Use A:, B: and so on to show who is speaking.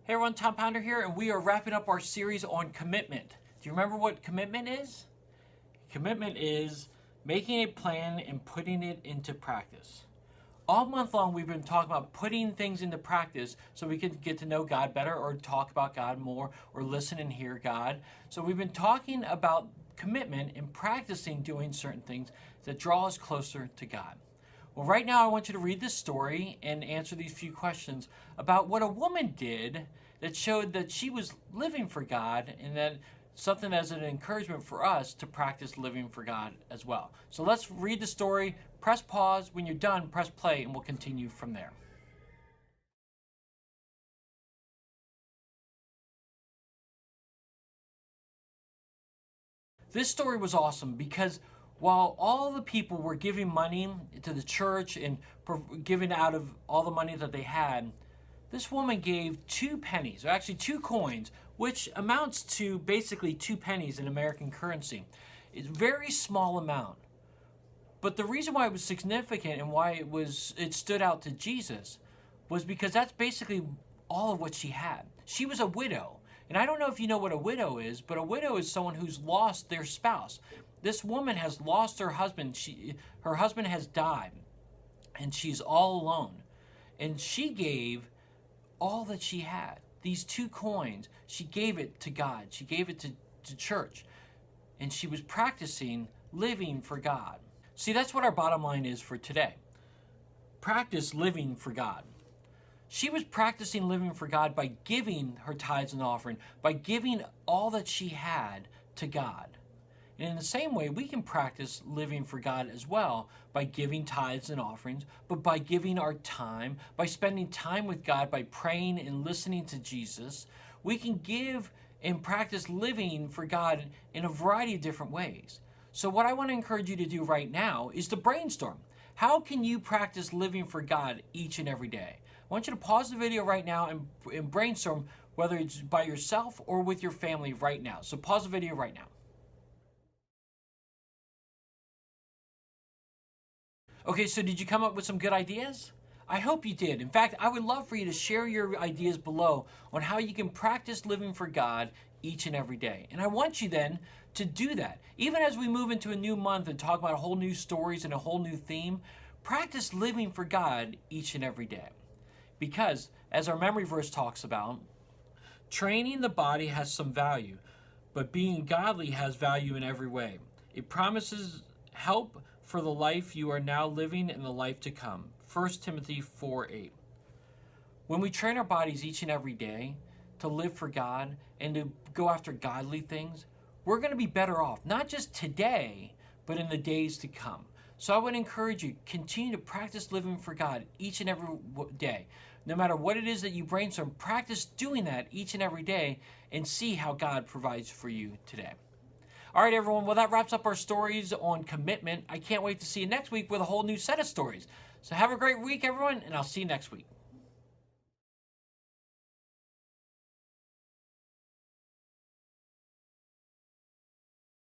A: Hey everyone, Tom Pounder here, and we are wrapping up our series on commitment. Do you remember what commitment is? Commitment is making a plan and putting it into practice. All month long, we've been talking about putting things into practice so we can get to know God better or talk about God more or listen and hear God. So we've been talking about commitment and practicing doing certain things that draw us closer to God. Well, right now I want you to read this story and answer these few questions about what a woman did that showed that she was living for God, and that something as an encouragement for us to practice living for God as well. So let's read the story, press pause. When you're done, press play, and we'll continue from there. This story was awesome because while all the people were giving money to the church and giving out of all the money that they had, this woman gave 2 pennies, or actually 2 coins, which amounts to basically 2 pennies in American currency. It's a very small amount. But the reason why it was significant and why it stood out to Jesus was because that's basically all of what she had. She was a widow. And I don't know if you know what a widow is, but a widow is someone who's lost their spouse. This woman has lost her husband. Her husband has died, and she's all alone. And she gave all that she had. These 2 coins, she gave it to God. She gave it to church. And she was practicing living for God. See, that's what our bottom line is for today. Practice living for God. She was practicing living for God by giving her tithes and offering, by giving all that she had to God. And in the same way, we can practice living for God as well by giving tithes and offerings, but by giving our time, by spending time with God, by praying and listening to Jesus. We can give and practice living for God in a variety of different ways. So what I want to encourage you to do right now is to brainstorm. How can you practice living for God each and every day? I want you to pause the video right now and brainstorm, whether it's by yourself or with your family right now. So pause the video right now. Okay, so did you come up with some good ideas? I hope you did. In fact, I would love for you to share your ideas below on how you can practice living for God each and every day. And I want you then to do that. Even as we move into a new month and talk about a whole new stories and a whole new theme, practice living for God each and every day. Because, as our memory verse talks about, training the body has some value, but being godly has value in every way. It promises help for the life you are now living and the life to come. 1 Timothy 4:8. When we train our bodies each and every day to live for God and to go after godly things, we're going to be better off, not just today, but in the days to come. So I would encourage you, continue to practice living for God each and every day. No matter what it is that you brainstorm, practice doing that each and every day and see how God provides for you today. All right, everyone. Well, that wraps up our stories on commitment. I can't wait to see you next week with a whole new set of stories. So have a great week, everyone, and I'll see you next week.